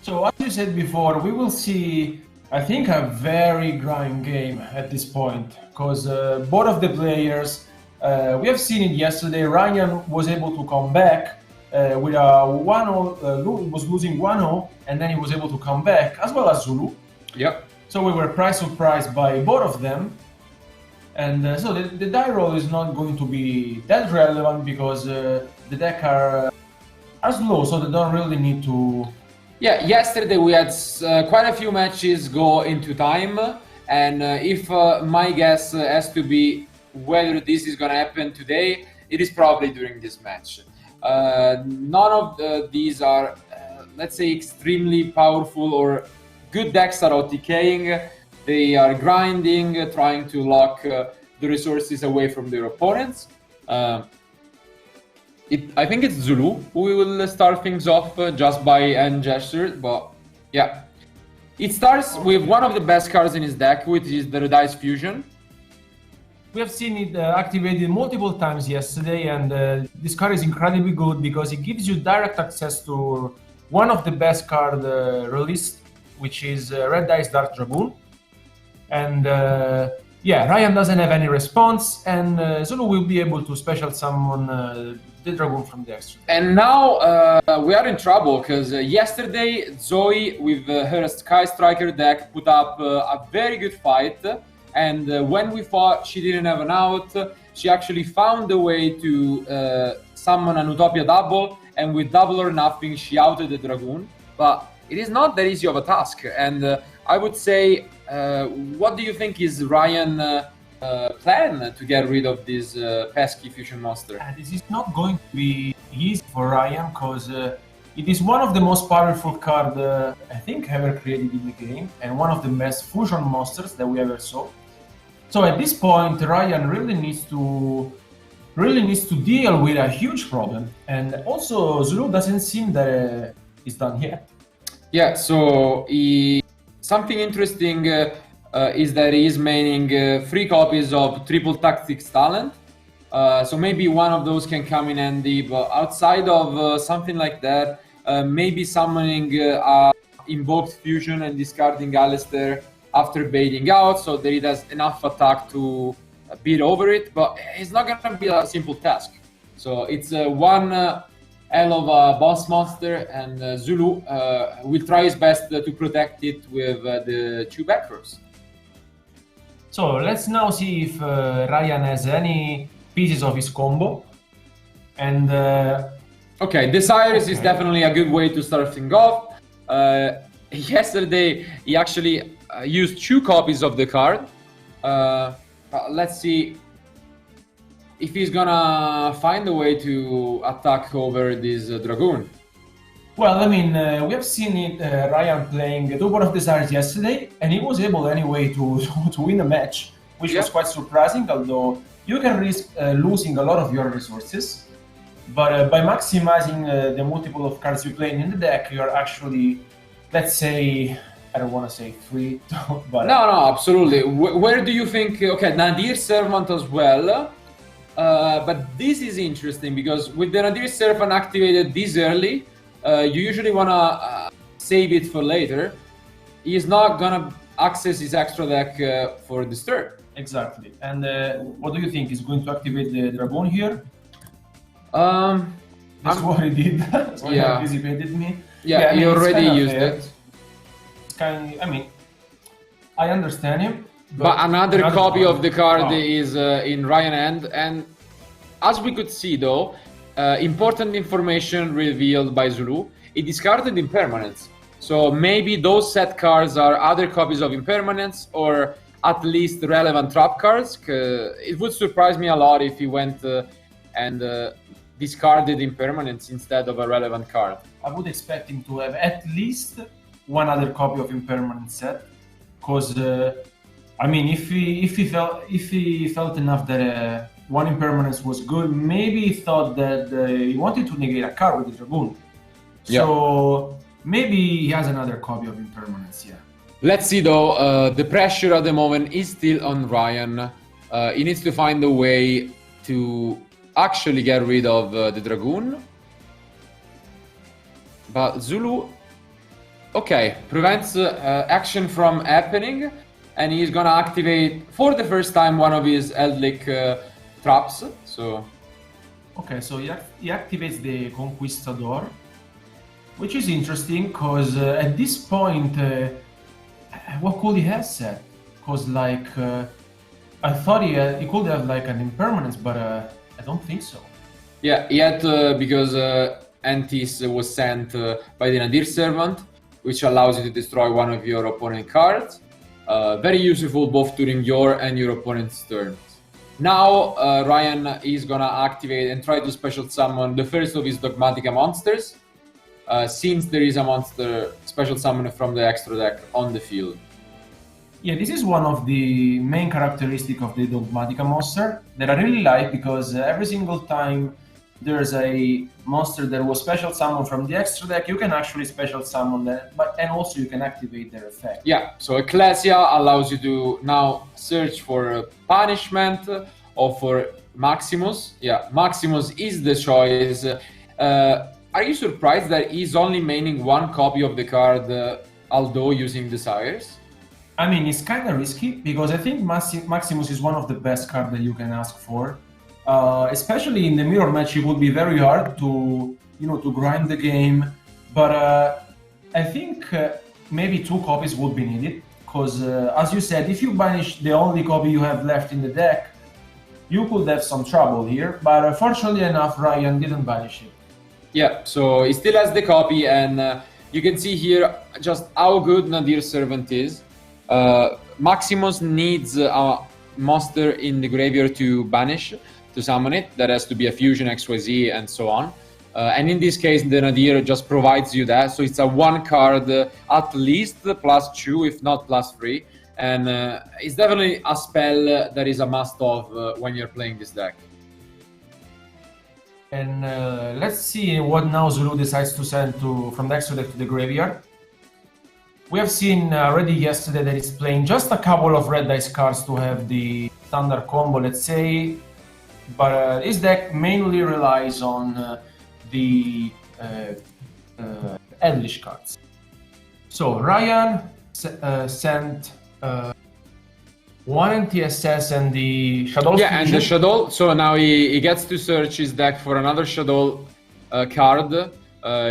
So as you said before, we will see, I think, a very grind game at this point, because both of the players, we have seen it yesterday. Ryan was able to come back with a 1-0, was losing 1-0, and then he was able to come back, as well as Zulu. Yep. So we were surprised by both of them. And so the die roll is not going to be that relevant because the deck are slow, so they don't really need to... Yeah, yesterday we had quite a few matches go into time, and if my guess has to be whether this is going to happen today, it is probably during this match. None of these are, let's say, extremely powerful or good decks that are decaying. They are grinding, trying to lock the resources away from their opponents. I think it's Zulu who will start things off just by hand gesture, but yeah. It starts with one of the best cards in his deck, which is the Red Eyes Fusion. We have seen it activated multiple times yesterday, and this card is incredibly good because it gives you direct access to one of the best cards released, which is Red Eyes Dark Dragoon. And yeah, Ryan doesn't have any response, and Zulu will be able to special summon the Dragoon from the extra. And now we are in trouble because yesterday Zoe with her Sky Striker deck put up a very good fight, and when we thought she didn't have an out, she actually found a way to summon an Utopia double, and with double or nothing she outed the Dragoon. But it is not that easy of a task, and I would say, what do you think is Ryan plan to get rid of this pesky fusion monster? This is not going to be easy for Ryan because it is one of the most powerful cards I think ever created in the game, and one of the best fusion monsters that we ever saw. So at this point, Ryan really needs to deal with a huge problem, and also Zulu doesn't seem that it's done yet. Yeah, so something interesting is that he is maining 3 copies of Triple Tactics Talent. So maybe one of those can come in handy, but outside of something like that, maybe summoning Invoked Fusion and discarding Alistair after baiting out, so that it has enough attack to beat over it, but it's not going to be a simple task. So it's one hell of a boss monster, and Zulu will try his best to protect it with the 2 back rows. So let's now see if Ryan has any pieces of his combo. And okay, Desires is definitely a good way to start things off. Yesterday he actually used 2 copies of the card. Let's see if he's gonna find a way to attack over this Dragoon. Well, I mean, we have seen it, Ryan playing Double of Desires yesterday, and he was able anyway to win a match, which was quite surprising, although you can risk losing a lot of your resources. But by maximizing the multiple of cards you play in the deck, you're actually, let's say, I don't want to say free, but... No, absolutely. Where do you think... Okay, Nadir Servant as well. But this is interesting because with the Nadir Servant activated this early, you usually want to save it for later. He's not going to access his extra deck for this turn. Exactly. And what do you think? Is going to activate the Dragoon here? That's what he did. That's what he anticipated me. Yeah, he already used it. I mean, I understand him. But another copy of the card is in Ryan hand, and as we could see though, important information revealed by Zulu, he discarded Impermanence. So maybe those set cards are other copies of Impermanence, or at least relevant trap cards. It would surprise me a lot if he went and discarded Impermanence instead of a relevant card. I would expect him to have at least one other copy of Impermanence set, because I mean, if he felt enough that one Impermanence was good, maybe he thought that he wanted to negate a card with the Dragoon. So maybe he has another copy of Impermanence. Yeah. Let's see though. The pressure at the moment is still on Ryan. He needs to find a way to actually get rid of the Dragoon. But Zulu Okay, prevents action from happening, and he's gonna activate for the first time one of his Eldritch traps. So, okay, so he activates the Conquistador, which is interesting because at this point, what could he have said? Because like I thought he could have like an impermanence, but I don't think so. yeah, yet because Antis was sent by the Nadir Servant, which allows you to destroy one of your opponent cards. Very useful both during your and your opponent's turns. Now Ryan is gonna activate and try to special summon the first of his Dogmatika monsters, since there is a monster special summon from the extra deck on the field. Yeah, this is one of the main characteristics of the Dogmatika monster that I really like, because every single time there's a monster that was special summoned from the extra deck, you can actually special summon that, and also you can activate their effect. Yeah, so Ecclesia allows you to now search for punishment or for Maximus. Yeah, Maximus is the choice. Are you surprised that he's only maining one copy of the card, although using Desires? I mean, it's kind of risky, because I think Maximus is one of the best cards that you can ask for. Especially in the mirror match, it would be very hard to, to grind the game. But I think maybe 2 copies would be needed, because as you said, if you banish the only copy you have left in the deck, you could have some trouble here. But fortunately enough, Ryan didn't banish it. Yeah, so he still has the copy, and you can see here just how good Nadir Servant is. Maximus needs a monster in the graveyard to banish, to summon it. That has to be a fusion, XYZ, and so on. And in this case, the Nadir just provides you that. So it's a 1 card at least +2, if not +3. And it's definitely a spell that is a must-have when you're playing this deck. And let's see what now Zouloux decides to send from the extra deck to the graveyard. We have seen already yesterday that he's playing just a couple of red dice cards to have the standard combo, let's say. But his deck mainly relies on the Eldritch cards. So Ryan sent one NTSS and the Shaddoll. Yeah, and the Shaddoll. So now he gets to search his deck for another Shaddoll card,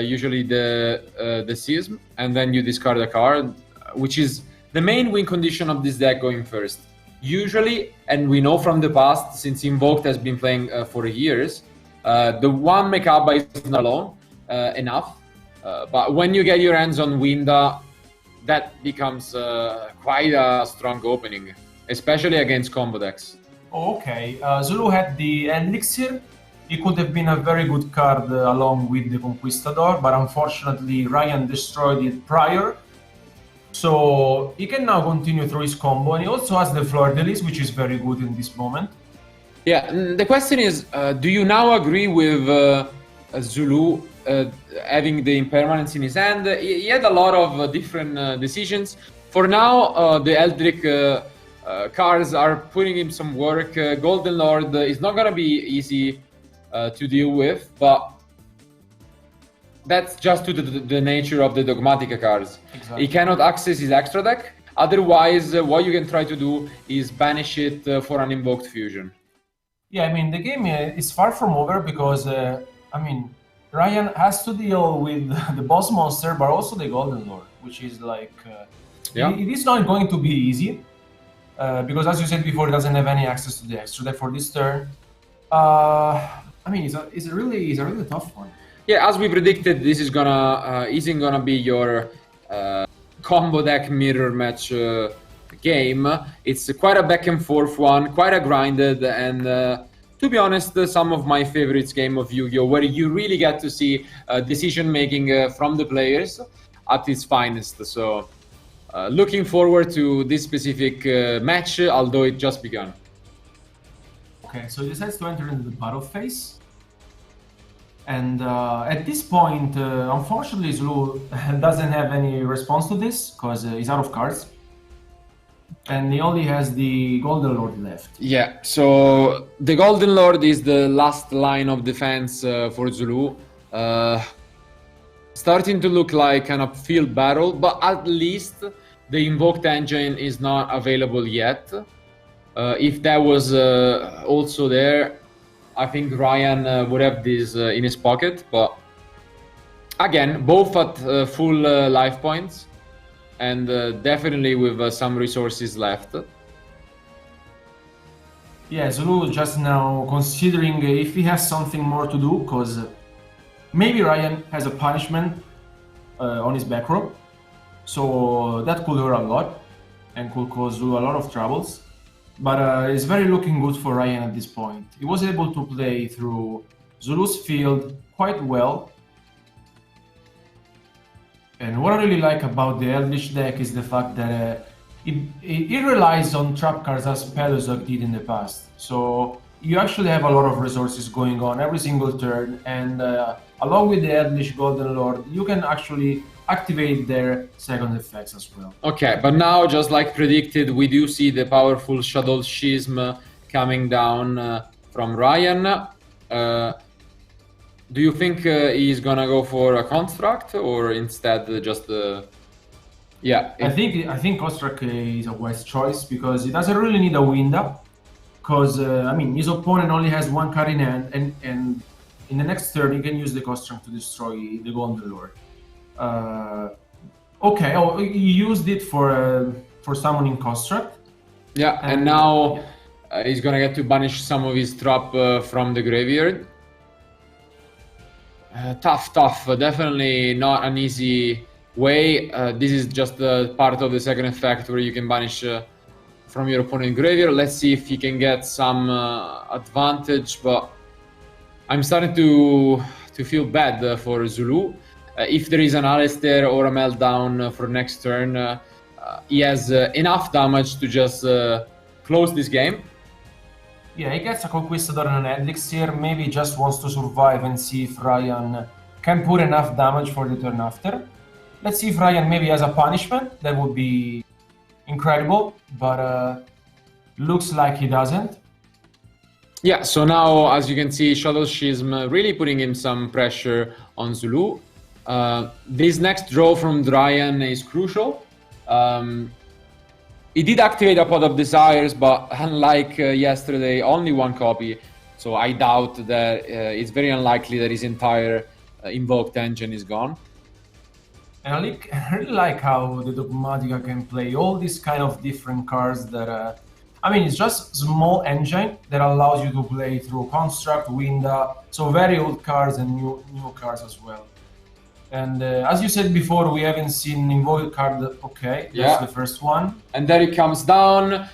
usually the Schism, and then you discard a card, which is the main win condition of this deck going first. Usually, and we know from the past, since Invoked has been playing for years, the 1 Mekaba is not alone enough. But when you get your hands on Winda, that becomes quite a strong opening, especially against combo decks. Okay, Zouloux had the Elixir. It could have been a very good card along with the Conquistador, but unfortunately Ryan destroyed it prior. So he can now continue through his combo, and he also has the Fleur-de-Lis, which is very good in this moment. Yeah, the question is, do you now agree with Zouloux having the impermanence in his hand? He had a lot of different decisions. For now, the Eldritch cards are putting him some work. Golden Lord is not going to be easy to deal with, but that's just to the nature of the Dogmatika cards. Exactly. He cannot access his extra deck. Otherwise, what you can try to do is banish it for an Invoked Fusion. Yeah, I mean, the game is far from over, because, Ryan has to deal with the boss monster, but also the Golden Lord, which is like... it is not going to be easy, because as you said before, it doesn't have any access to the extra deck for this turn. It's a really tough one. Yeah, as we predicted, this is isn't gonna be your combo deck mirror match game. It's quite a back and forth one, quite a grinded, and to be honest, some of my favorites game of Yu-Gi-Oh, where you really get to see decision making from the players at its finest. So looking forward to this specific match, although it just begun. Okay, so he decides to enter into the battle phase. And at this point, unfortunately, Zouloux doesn't have any response to this, because he's out of cards. And he only has the Golden Lord left. Yeah, so the Golden Lord is the last line of defense for Zouloux. starting to look like an upfield battle, but at least the invoked engine is not available yet. If that was also there, I think Ryan would have this in his pocket, but again, both at full life points and definitely with some resources left. Yeah, Zulu just now considering if he has something more to do, because maybe Ryan has a punishment on his back row, so that could hurt a lot and could cause Zulu a lot of troubles. But it's very looking good for Ryan at this point. He was able to play through Zulu's field quite well. And what I really like about the Eldritch deck is the fact that it relies on trap cards as Peluzak did in the past. So you actually have a lot of resources going on every single turn, and along with the Eldritch Golden Lord, you can actually activate their second effects as well. Okay, but now, just like predicted, we do see the powerful Shaddoll Schism coming down from Ryan. Do you think he's gonna go for a construct or instead just yeah? I think construct is a wise choice because he doesn't really need a window. Because I mean, his opponent only has one card in hand, and in the next turn you can use the construct to destroy the Golden Lord. Okay, oh, you used it for summoning construct. Yeah, and now he's gonna get to banish some of his trap from the graveyard. Tough, definitely not an easy way. This is just part of the second effect where you can banish from your opponent graveyard. Let's see if he can get some advantage, but I'm starting to feel bad for Zulu. If there is an Alistair or a Meltdown for next turn, he has enough damage to just close this game. Yeah, he gets a Conquistador and an Elixir. Maybe he just wants to survive and see if Ryan can put enough damage for the turn after. Let's see if Ryan maybe has a punishment. That would be incredible, but looks like he doesn't. Yeah, so now, as you can see, Shaddoll Schism really putting in some pressure on Zulu. This next draw from Ryan is crucial. He did activate a Pot of Desires, but unlike yesterday, only one copy. So I doubt that it's very unlikely that his entire invoked engine is gone. And I really like how the Dogmatika can play all these kind of different cards that, I mean, it's just small engine that allows you to play through Construct, Winda, so very old cards and new cards as well. And as you said before, we haven't seen invoked card. Okay, that's the first one. And there it comes down.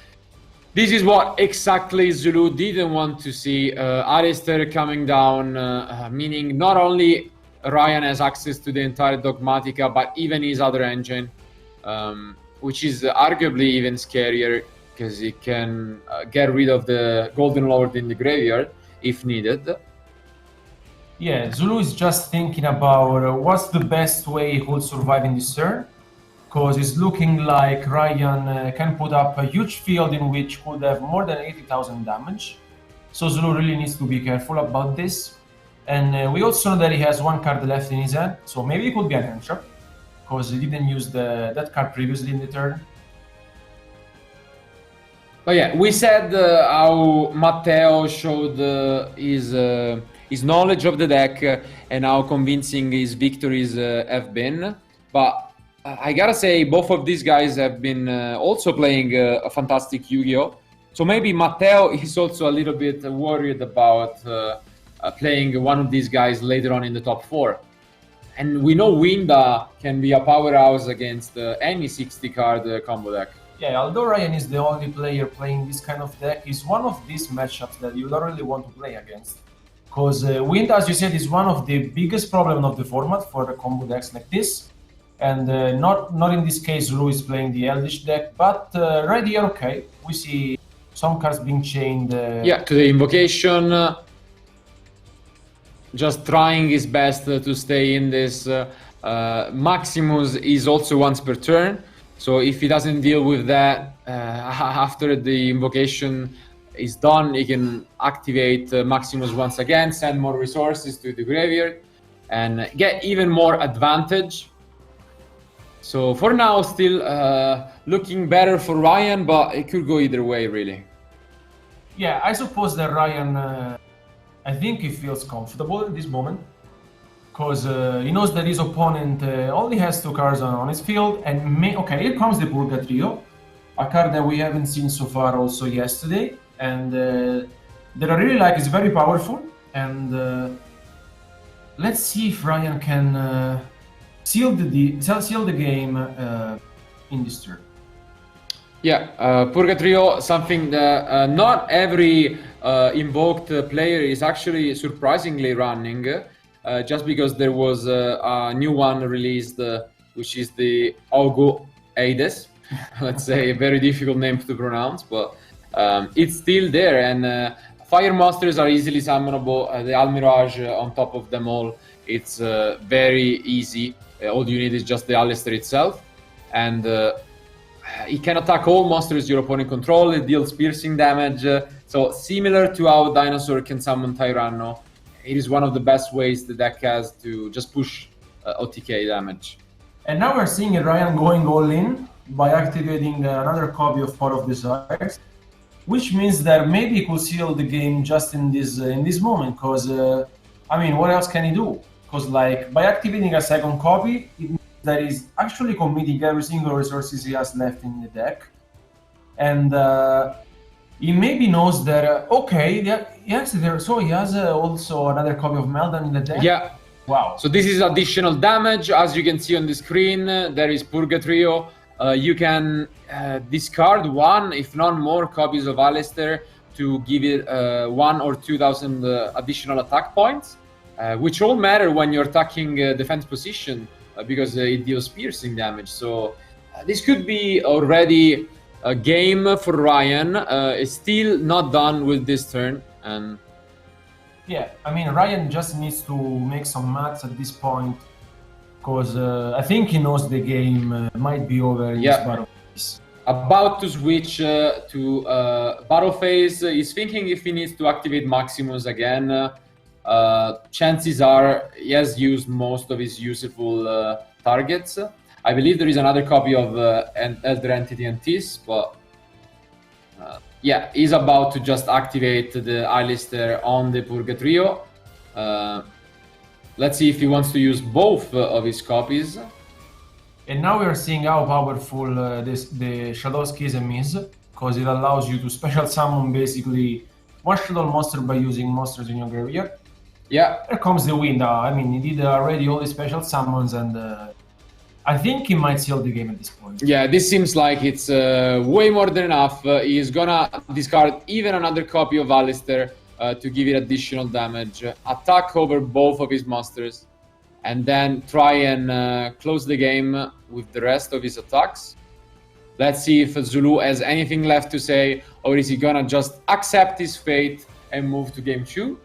This is what exactly Zulu didn't want to see. Alistair coming down, meaning not only Ryan has access to the entire Dogmatika, but even his other engine, which is arguably even scarier because he can get rid of the Golden Lord in the graveyard if needed. Yeah, Zulu is just thinking about what's the best way he could survive in this turn, because it's looking like Ryan can put up a huge field in which could have more than 80,000 damage. So Zulu really needs to be careful about this. And we also know that he has one card left in his hand, so maybe it could be an hand trap, because he didn't use that card previously in the turn. But yeah, we said how Matteo showed his knowledge of the deck and how convincing his victories have been. But I gotta say, both of these guys have been also playing a fantastic Yu-Gi-Oh! So maybe Matteo is also a little bit worried about playing one of these guys later on in the top 4. And we know Winda can be a powerhouse against any 60-card combo deck. Yeah, although Ryan is the only player playing this kind of deck, he's one of these matchups that you don't really want to play against. Because Wind, as you said, is one of the biggest problems of the format for the combo decks like this. And not in this case, Zulu is playing the Eldritch deck, but right here, okay, we see some cards being chained. Yeah, to the Invocation. Just trying his best to stay in this. Maximus is also once per turn. So if he doesn't deal with that after the Invocation is done, he can activate Maximus once again, send more resources to the graveyard. and get even more advantage. So for now, still looking better for Ryhan, but it could go either way, really. Yeah, I suppose that Ryhan, I think he feels comfortable in this moment, because he knows that his opponent only has 2 cards on his field, and okay, here comes the Purga Trio, a card that we haven't seen so far also yesterday, and that I really like. Is very powerful, and let's see if Ryhan can seal the game in this turn. Yeah, Purgatrio, something that not every invoked player is actually surprisingly running, just because there was a new one released, which is the Augo Aides. Let's say a very difficult name to pronounce, but it's still there, and fire monsters are easily summonable. The Almirage on top of them all, it's very easy. All you need is just the Alistair itself, and it can attack all monsters your opponent control. It deals piercing damage, so similar to how Dinosaur can summon Tyranno, it is one of the best ways the deck has to just push OTK damage. And now we're seeing Ryhan going all in by activating another copy of Pot of Desires, which means that maybe he could seal the game just in this moment, because I mean, what else can he do? Because like by activating a second copy, it means that he's actually committing every single resources he has left in the deck, and he maybe knows that okay, yes, so he has also another copy of Meldan in the deck. Yeah. Wow. So this is additional damage, as you can see on the screen. There is Purgatrio. You can discard 1, if not more, copies of Alistair to give it 1 or 2,000 additional attack points, which all matter when you're attacking defense position, because it deals piercing damage. So this could be already a game for Ryhan. It's still not done with this turn, and yeah, I mean, Ryhan just needs to make some maths at this point, because I think he knows the game might be over in this battle phase. About to switch to battle phase. He's thinking if he needs to activate Maximus again. Chances are he has used most of his useful targets. I believe there is another copy of Elder Entity and Tis, but yeah, he's about to just activate the Alistair on the Purgatrio. Let's see if he wants to use both of his copies. And now we are seeing how powerful the Shaddoll Schism is, because it allows you to special summon basically one Shaddoll monster by using monsters in your graveyard. Yeah. Here comes the wind. I mean, he did already all the special summons, and I think he might seal the game at this point. Yeah, this seems like it's way more than enough. He's gonna discard even another copy of Alistair to give it additional damage, attack over both of his monsters, and then try and close the game with the rest of his attacks. Let's see if Zouloux has anything left to say, or is he gonna just accept his fate and move to game 2?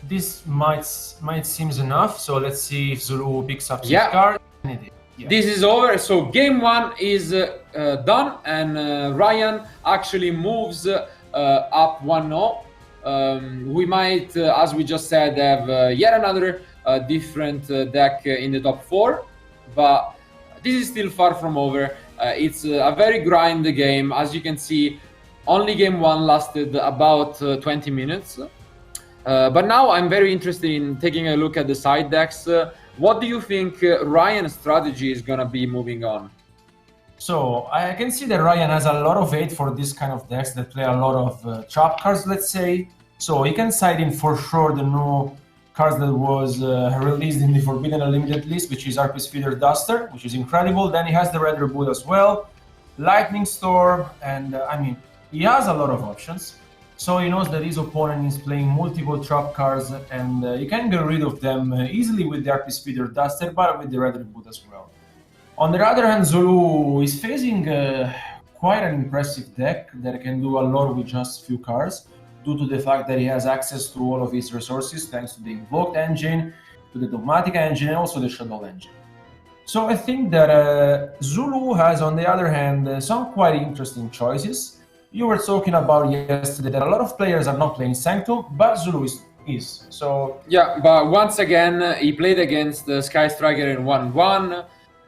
This might seem enough, so let's see if Zouloux picks up his card. Yeah. This is over, so game 1 is done, and Ryhan actually moves up 1-0. We might, as we just said, have yet another different deck in the top 4, but this is still far from over. It's a very grind game. As you can see, only game 1 lasted about 20 minutes. But now I'm very interested in taking a look at the side decks. What do you think Ryhan's strategy is going to be moving on? So I can see that Ryhan has a lot of hate for this kind of decks that play a lot of trap cards, let's say. So he can side in for sure the new cards that was released in the Forbidden Unlimited list, which is Arpis Feeder Duster, which is incredible. Then he has the Red Reboot as well, Lightning Storm, and I mean, he has a lot of options. So he knows that his opponent is playing multiple trap cards, and he can get rid of them easily with the Arpis Feeder Duster, but with the Red Reboot as well. On the other hand, Zouloux is facing quite an impressive deck that can do a lot with just few cards, due to the fact that he has access to all of his resources thanks to the Invoked engine, to the Dogmatika engine, and also the Shaddoll engine. So I think that Zouloux has, on the other hand, some quite interesting choices. You were talking about yesterday that a lot of players are not playing Sanctum, but Zouloux is is. So yeah, but once again, he played against the Sky Striker in 1-1,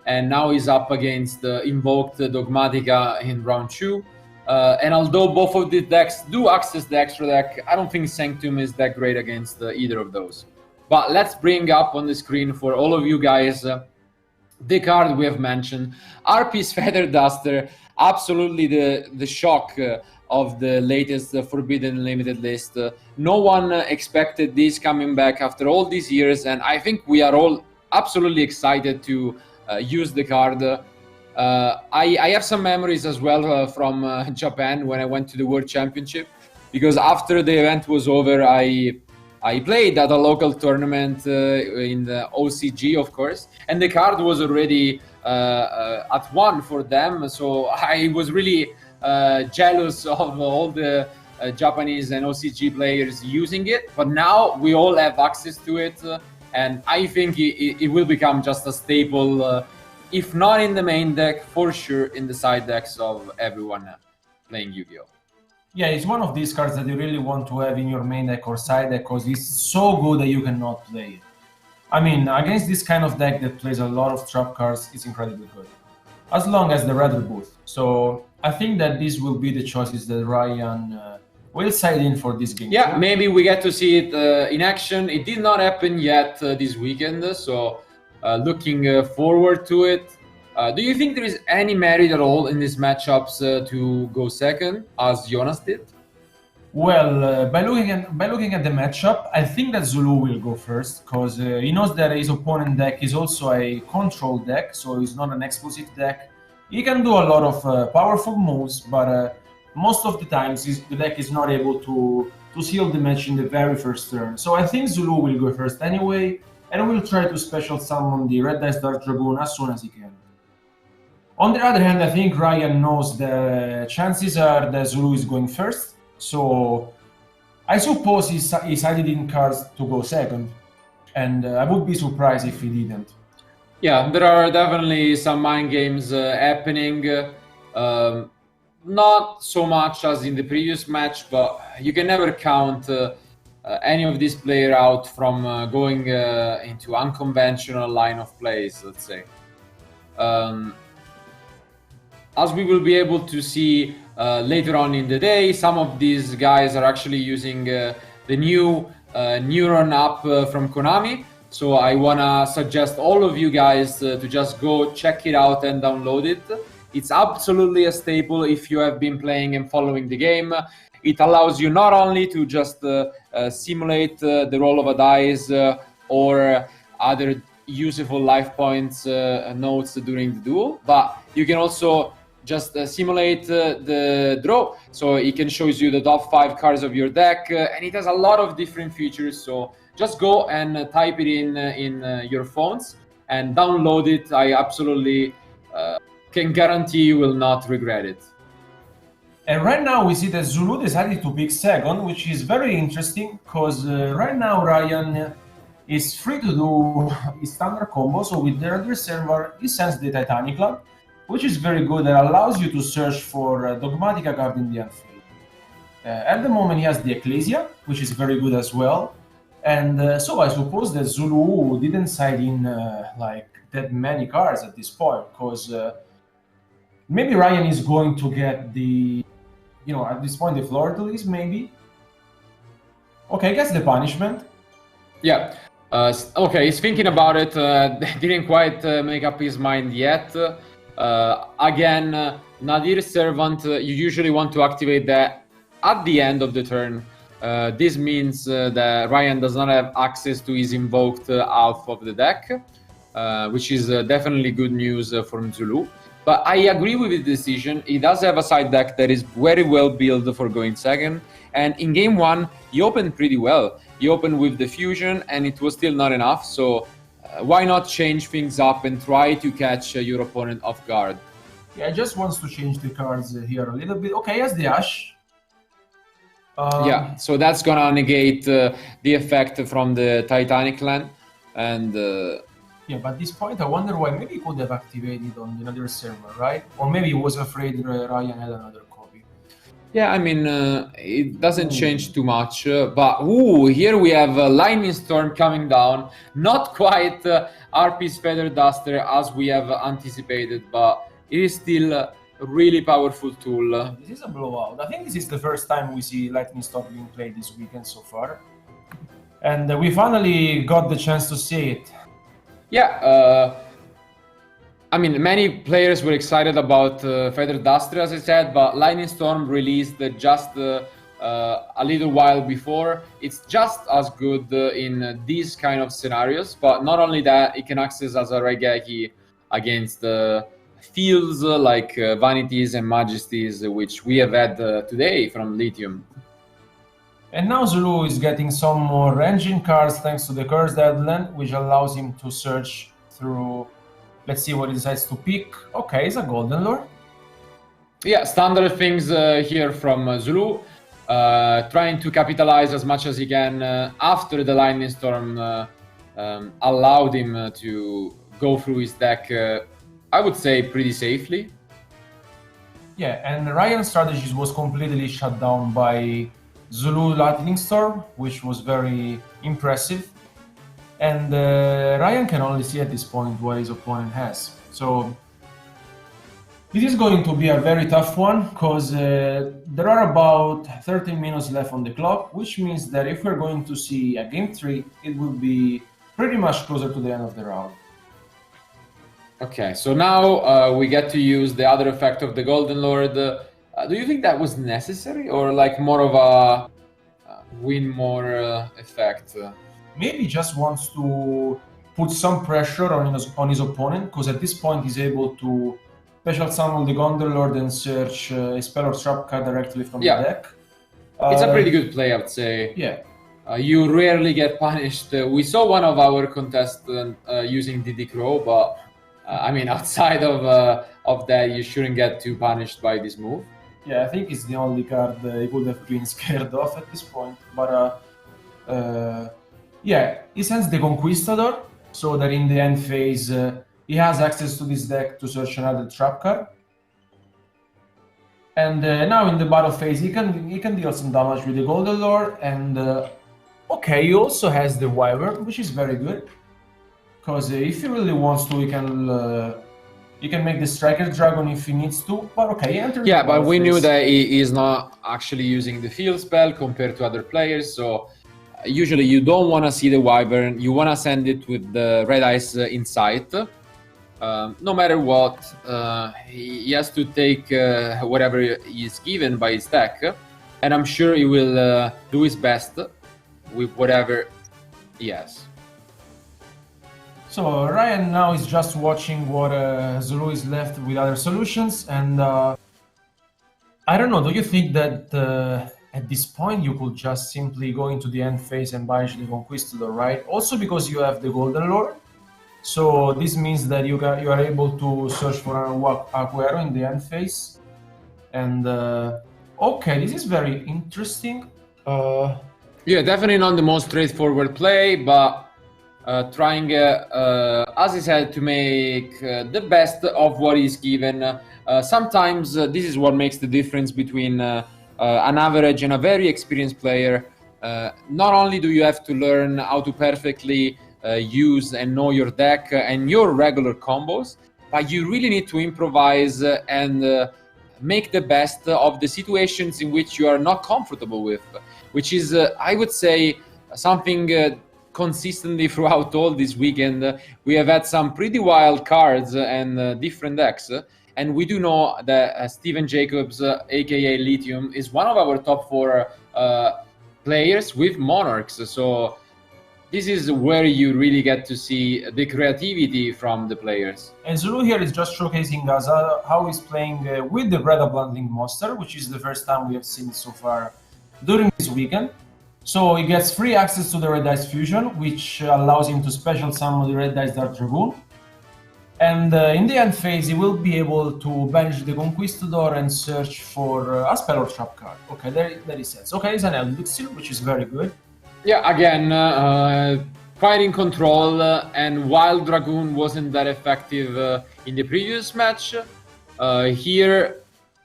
and now he's up against the invoked Dogmatika in round 2. And although both of these decks do access the extra deck, I don't think Sanctum is that great against either of those. But let's bring up on the screen for all of you guys the card we have mentioned. RP's Feather Duster, absolutely the shock of the latest Forbidden Limited list. No one expected this coming back after all these years, and I think we are all absolutely excited to use the card. I have some memories as well from Japan when I went to the World Championship, because after the event was over, I played at a local tournament in the OCG, of course, and the card was already at 1 for them. So I was really jealous of all the Japanese and OCG players using it. But now we all have access to it, and I think it will become just a staple, if not in the main deck, for sure in the side decks of everyone playing Yu-Gi-Oh! yeah, it's one of these cards that you really want to have in your main deck or side deck because it's so good that you cannot play it. I mean, against this kind of deck that plays a lot of trap cards, it's incredibly good. As long as the red are both. So I think that this will be the choices that Ryan will side in for this game. Yeah, maybe we get to see it in action. It did not happen yet this weekend, so looking forward to it. Do you think there is any merit at all in these matchups to go second, as Jonas did? Well, by looking at the matchup, I think that Zouloux will go first because he knows that his opponent deck is also a control deck, so it's not an explosive deck. He can do a lot of powerful moves, but most of the times the deck is not able to seal the match in the very first turn. So I think Zouloux will go first anyway, and will try to special summon the Red Dice Dark Dragoon as soon as he can. On the other hand, I think Ryan knows the chances are that Zouloux is going first, so I suppose he sided in cards to go second, and I would be surprised if he didn't. Yeah, there are definitely some mind games happening. Not so much as in the previous match, but you can never count any of these players out from going into unconventional line of plays, let's say. As we will be able to see later on in the day, some of these guys are actually using the new Neuron app from Konami. So I want to suggest all of you guys to just go check it out and download it. It's absolutely a staple if you have been playing and following the game. It allows you not only to just simulate the roll of a dice or other useful life points notes during the duel, but you can also just simulate the draw. So it can show you the top 5 cards of your deck, and it has a lot of different features. So just go and type it in your phones and download it. I absolutely can guarantee you will not regret it. And right now we see that Zouloux decided to pick second, which is very interesting because right now Ryan is free to do his standard combo. So with the other server, he sends the Titanic Club, which is very good and allows you to search for Dogmatika card in the Unfade. At the moment he has the Ecclesia, which is very good as well. And so I suppose that Zouloux didn't side in like that many cards at this point, because maybe Ryan is going to get the, at this point the Fleur de Lis, maybe. Okay, I guess the Punishment. Yeah. Okay, he's thinking about it. Didn't quite make up his mind yet. Again, Nadir's Servant, you usually want to activate that at the end of the turn. This means that Ryan does not have access to his invoked half of the deck, which is definitely good news for Zouloux. But I agree with the decision. He does have a side deck that is very well built for going second. And in game 1, he opened pretty well. He opened with the fusion, and it was still not enough. So why not change things up and try to catch your opponent off guard? Yeah, just wants to change the cards here a little bit. Okay, yes, the Ash. Yeah, so that's gonna negate the effect from the Titanic land. And yeah, but at this point I wonder why. Maybe he could have activated on another server, right? Or maybe he was afraid Ryan had another copy. Yeah, I mean, it doesn't change too much, but here we have Lightning Storm coming down. Not quite RP's Feather Duster as we have anticipated, but it is still a really powerful tool. This is a blowout. I think this is the first time we see Lightning Storm being played this weekend so far. And we finally got the chance to see it. Yeah, I mean, many players were excited about Feather Duster, as I said, but Lightning Storm released just a little while before. It's just as good in these kind of scenarios, but not only that, it can access as a Raigeki against fields like Vanities and Majesties, which we have had today from Lithium. And now Zouloux is getting some more engine cards thanks to the Cursed Headland, which allows him to search through. Let's see what he decides to pick. Okay, it's a Golden Lore. Yeah, standard things here from Zulu. Trying to capitalize as much as he can after the Lightning Storm allowed him to go through his deck, I would say, pretty safely. Yeah, and Ryan's strategies was completely shut down by Zulu Lightning Storm, which was very impressive. And Ryan can only see at this point what his opponent has. So this is going to be a very tough one, because there are about 13 minutes left on the clock, which means that if we're going to see a game 3, it will be pretty much closer to the end of the round. Okay, so now we get to use the other effect of the Golden Lord. Do you think that was necessary, or like more of a win more effect? Maybe just wants to put some pressure on his opponent, because at this point he's able to special summon the Golden Lord and search a spell or trap card directly from the deck. It's a pretty good play, I would say. Yeah. You rarely get punished. We saw one of our contestants using Diddy Crow, but I mean, outside of that, you shouldn't get too punished by this move. Yeah, I think it's the only card he would have been scared of at this point. But yeah, he sends the Conquistador, so that in the end phase he has access to this deck to search another trap card. And now in the battle phase he can deal some damage with the Golden Lore, and okay, he also has the Wyvern, which is very good, because if he really wants to, he can make the Striker Dragon if he needs to. But okay, yeah, but we knew that he is not actually using the field spell compared to other players, so usually you don't want to see the Wyvern, you want to send it with the Red Ice in sight. No matter what, he has to take whatever he is given by his deck, and I'm sure he will do his best with whatever he has. So Ryan now is just watching what Zouloux is left with other solutions, and I don't know, do you think that at this point you could just simply go into the end phase and banish the Conquistador, right? Also because you have the Golden Lore, so this means that you are able to search for an Aguero in the end phase. And okay, this is very interesting. Yeah, definitely not the most straightforward play, but trying, as I said, to make the best of what is given. Sometimes this is what makes the difference between an average and a very experienced player. Not only do you have to learn how to perfectly use and know your deck and your regular combos, but you really need to improvise and make the best of the situations in which you are not comfortable with, which is, I would say, something consistently throughout all this weekend. We have had some pretty wild cards and different decks, and we do know that Steven Jacobs, aka Lithium, is one of our top 4 players with Monarchs, so this is where you really get to see the creativity from the players. And Zulu here is just showcasing us how he's playing with the Red Bluntling Monster, which is the first time we have seen so far during this weekend. So he gets free access to the Red Dice Fusion, which allows him to special summon the Red Dice Dark Dragoon. And in the end phase, he will be able to banish the Conquistador and search for a spell or trap card. Okay, there he says. Okay, it's an Elixir, which is very good. Yeah, again, quite in control, and while Dragoon wasn't that effective in the previous match, here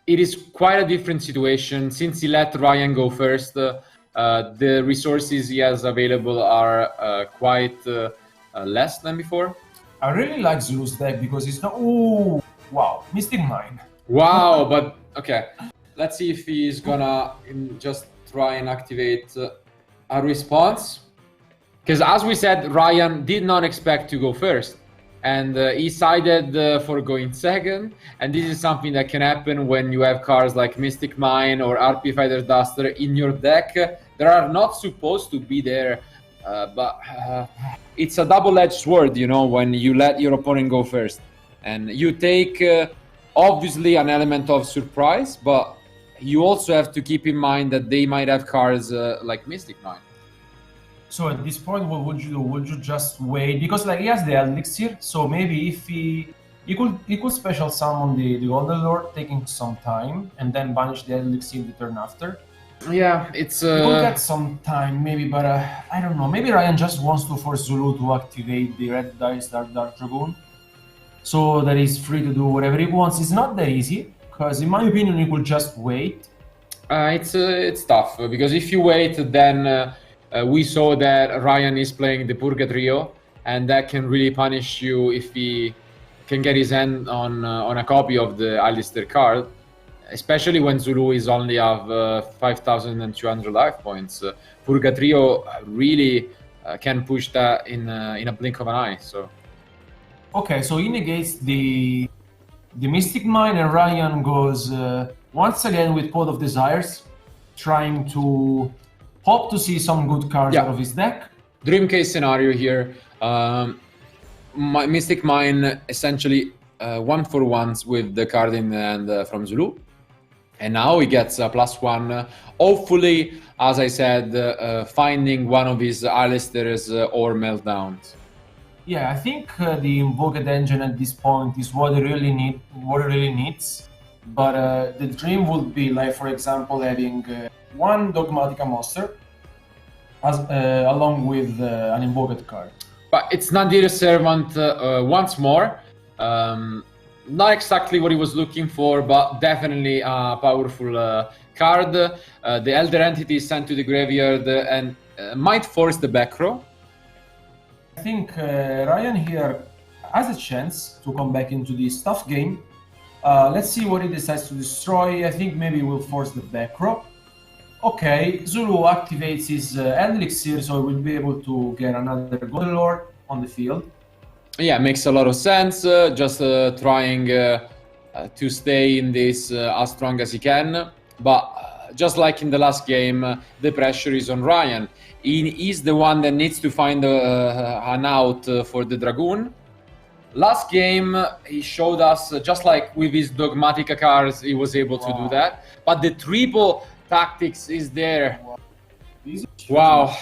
it is quite a different situation since he let Ryhan go first. The resources he has available are quite less than before. I really like Zouloux's deck because it's not. Ooh, wow, Mystic Mine. Wow, but okay. Let's see if he's gonna just try and activate a response. Because as we said, Ryhan did not expect to go first. And he sided for going second. And this is something that can happen when you have cards like Mystic Mine or RP Fighter Duster in your deck. They are not supposed to be there. But it's a double-edged sword, you know, when you let your opponent go first. And you take, obviously, an element of surprise, but you also have to keep in mind that they might have cards like Mystic Mine. So at this point, what would you do? Would you just wait? Because like he has the Elixir, so maybe if he could special summon the Golden Lord, taking some time, and then banish the Elixir the turn after. Yeah, it's He could get some time, maybe, but I don't know. Maybe Ryhan just wants to force Zouloux to activate the Red Dice Dark Dragoon, so that he's free to do whatever he wants. It's not that easy, because in my opinion, he could just wait. It's tough because if you wait, then we saw that Ryhan is playing the Purgatrio, and that can really punish you if he can get his hand on a copy of the Alistair card, especially when Zouloux is only have 5,200 life points. Purgatrio really can push that in a blink of an eye. So okay, so he negates the Mystic Mine, and Ryhan goes once again with Pot of Desires, trying to hope to see some good cards out of his deck. Dream case scenario here. Mystic Mine essentially 1-for-1s with the card in hand from Zouloux. And now he gets a +1. Hopefully, as I said, finding one of his Alistairs or Meltdowns. Yeah, I think the Invoked Engine at this point is what it really needs. But the dream would be, like, for example, having one Dogmatika monster along with an Invoked card. But it's Nadir Servant once more. Not exactly what he was looking for, but definitely a powerful card. The Elder Entity is sent to the graveyard and might force the back row. I think Ryhan here has a chance to come back into this tough game. Let's see what he decides to destroy. I think maybe we'll force the back row. Okay, Zouloux activates his Elixir, so he will be able to get another Golden Lord on the field. Yeah, makes a lot of sense. Just trying to stay in this as strong as he can. But just like in the last game, the pressure is on Ryhan. He is the one that needs to find an out for the Dragoon. Last game, he showed us, just like with his Dogmatika cards, he was able to do that. But the triple tactics is there. Wow,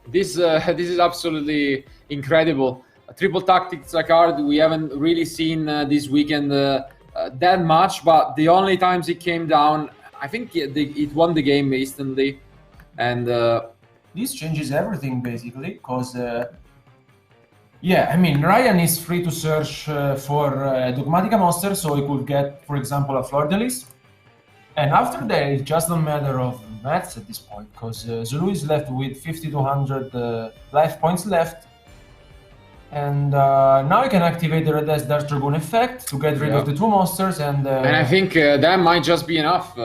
this is absolutely incredible. A triple tactics card we haven't really seen this weekend that much, but the only times it came down, I think it won the game instantly. And this changes everything basically, because yeah, I mean, Ryhan is free to search for Dogmatika monster, so he could get, for example, a Fleur-de-Lis. And after that, it's just a matter of maths at this point, because Zouloux is left with 5,200 life points left. And now you can activate the Red Dice Dark Dragoon effect to get rid of the two monsters. And I think that might just be enough.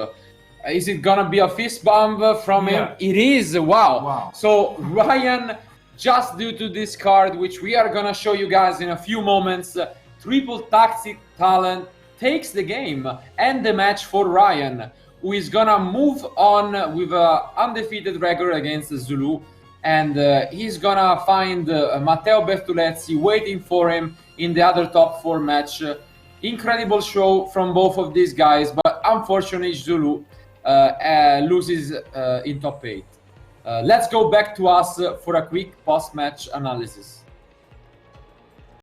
Is it gonna be a fist bump from him? It is. Wow. So Ryhan, just due to this card, which we are gonna show you guys in a few moments, triple tactic talent takes the game and the match for Ryhan, who is gonna move on with an undefeated record against Zouloux. And he's gonna find Matteo Bertolezzi waiting for him in the other top 4 match. Incredible show from both of these guys, but unfortunately Zouloux loses in top 8. Let's go back to us for a quick post-match analysis.